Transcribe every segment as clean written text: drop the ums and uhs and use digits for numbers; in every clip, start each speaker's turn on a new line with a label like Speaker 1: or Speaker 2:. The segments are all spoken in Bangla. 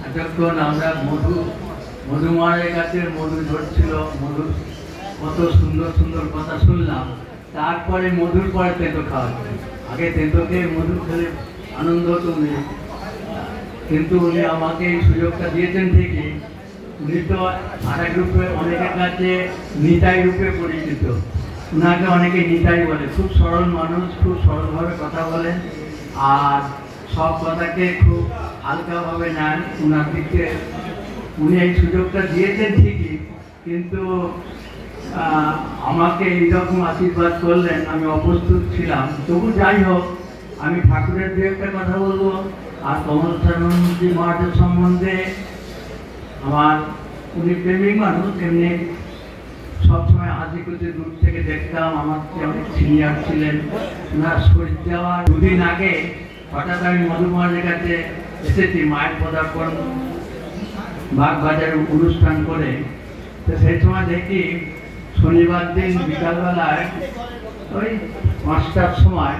Speaker 1: এতক্ষণ আমরা মধুমারের কাছে মধু ঝরছিল, মধুর কত সুন্দর সুন্দর কথা শুনলাম। তারপরে মধুর পরে তেঁতো খাওয়াচ্ছে। আগে তেঁতোকে মধু খেলে আনন্দ হতো উনি, কিন্তু উনি আমাকে এই সুযোগটা দিয়েছেন ঠিকই। উনি তো আরেক রূপে অনেকের কাছে নিতাই রূপে পরিচিত। ওনাকে অনেকে নিতাই বলে। খুব সরল মানুষ, খুব সরলভাবে কথা বলেন, আর সব কথাকে খুব হালকাভাবে নেন। ওনার দিকে উনি এই সুযোগটা দিয়েছেন ঠিকই, কিন্তু আমাকে এইরকম আশীর্বাদ করলেন, আমি অপ্রস্তুত ছিলাম। তবু যাই হোক, আমি ঠাকুরের দু একটা কথা বলবো। আর কমলানন্দজি মহারাজের সম্বন্ধে আমার, উনি প্রেমিক মানুষ, এমনি সবসময় হাসি খুশি দূর থেকে দেখতাম। আমার অনেক সিনিয়র ছিলেন। ওনার শরীর যাওয়ার দুদিন আগে হঠাৎ আমি মধুমহারাজের কাছে এসেছি মায়ের পদার্পণ বাগবাজারে অনুষ্ঠান করে। তো সেই সময় দেখি শনিবার দিন বিকালবেলায় ওই 5টার সময়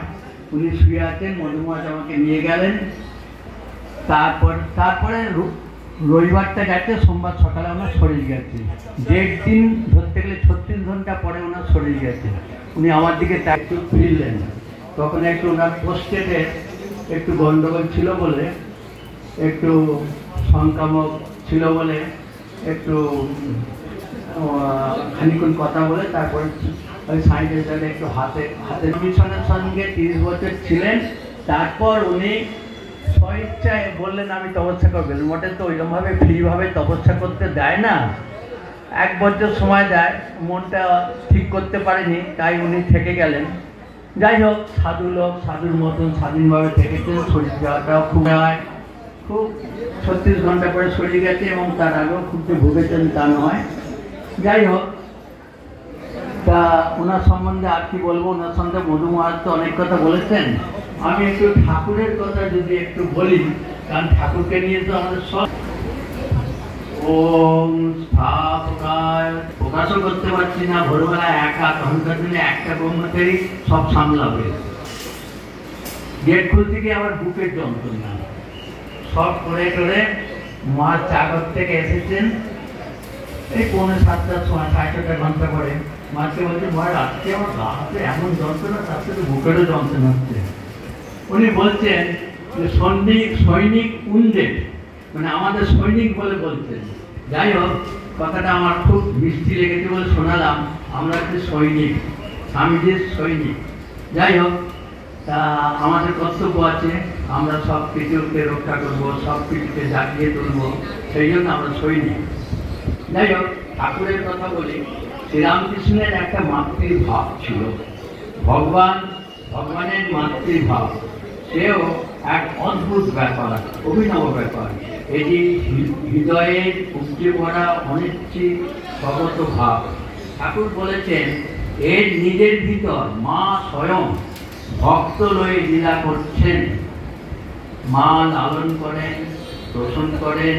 Speaker 1: উনি শুয়ে আছেন। মধুমহারাজ আমাকে নিয়ে গেলেন। তারপরে রবিবারটা গেছে, সোমবার সকালে ওনার শরীর গেছে। দেড় দিন ধরতে গেলে 36 ঘন্টা পরে ওনার শরীর গেছে। উনি আমার দিকে একটু ফিরলেন। তখন একটু ওনার পোস্টেটে একটু গন্ডগোল ছিল বলে, একটু সংক্রামক ছিল বলে, একটু খানিক্ষণ কথা বলে তারপরে ওই সাইন্টিস্ট একটু হাতে মিশনের সঙ্গে 30 বছর ছিলেন। তারপর উনি স্বইচ্ছায় বললেন আমি তপস্যা করবেন। মোটে তো ওইরকমভাবে ফ্রিভাবে তপস্যা করতে দেয় না, 1 বছর সময় দেয়। মনটা ঠিক করতে পারেনি, তাই উনি থেকে গেলেন। যাই হোক, সাধু লোক, সাধুর মতন স্বাধীনভাবে থেকেছেন। শরীর যাওয়াটাও খুব হয়, খুব 36 ঘন্টা পরে শরীর গেছে, এবং তার আগেও খুব যে ভুগেছেন তা নয়। যাই হোক, তা ওনার সম্বন্ধে আর কি বলবো। ওনার সঙ্গে মধুমহারাজ তো অনেক কথা বলেছেন। আমি একটু ঠাকুরের কথা যদি একটু বলি, কারণ ঠাকুরকে নিয়ে তো আমাদের সব প্রকাশও করতে পারছি না। ভোরবেলা একা, তখনকার দিনে একটা ব্রহ্মচারী সব সামলাবে। গেট খুলতে গিয়ে আবার বুকের যন্ত্রণা সব করে করে মা চাকর থেকে এসেছেন এই 6:45টার সময়, 6:30 ঘন্টা করে। মাকে বলছে, মা আজকে আমার গা হাতে এমন যন্ত্রণা, তার সাথে বুকেরও যন্ত্রণা হচ্ছে। উনি বলছেন যে সৈনিক উন্ডেড, মানে আমাদের সৈনিক বলে বলছেন। যাই হোক, কথাটা আমার খুব মিষ্টি লেগেছে বলে শোনালাম। আমরা হচ্ছে সৈনিক, স্বামীজির সৈনিক। যাই হোক, তা আমাদের কর্তব্য আছে, আমরা সব কিছুকে রক্ষা করবো, সব কিছুকে জাগিয়ে তুলবো, সেই জন্য আমরা সৈনিক। যাই হোক, ঠাকুরের কথা বলি। শ্রীরামকৃষ্ণের একটা মাতৃভাব ছিল, ভগবানের মাতৃভাব। সেও এক অদ্ভুত ব্যাপার, অভিনব ব্যাপার। এটি হৃদয়ের উপচে পড়া অনিশ্চিত স্বগত ভাব। ঠাকুর বলেছেন, এর নিজের ভিতর মা স্বয়ং ভক্ত লয়ে লীলা করছেন। মা লালন করেন, পোষণ করেন,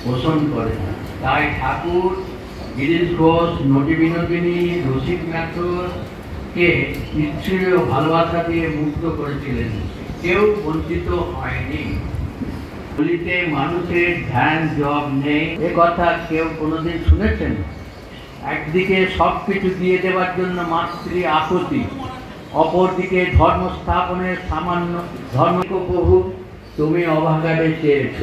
Speaker 1: পোষণ করেন। তাই ঠাকুর গিরিশ ঘোষ, নটি বিনোদিনী, রসিক কে ঈশ্বরীয় ভালোবাসা দিয়ে মুক্ত করেছিলেন। কেউ বঞ্চিত হয়নি। বলিতে মানুষের ধ্যান জব নেই, এ কথা কেউ কোনোদিন শুনেছেন? একদিকে সবকিছু দিয়ে দেওয়ার জন্য মাতৃ আকুতি, অপরদিকে ধর্ম স্থাপনের সামান্য ধর্ম বহু তুমি অভাগারে চেয়েছ।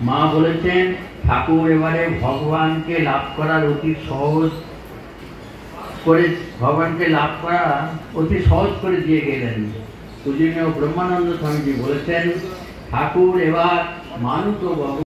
Speaker 1: মা বলেছেন, ঠাকুর এবারে ভগবানকে লাভ করার অতি সহজ করে দিয়ে গেলেন। পূজনীয় ব্রহ্মানন্দ স্বামীজি বলেছেন, ঠাকুর এবার মানুষ ও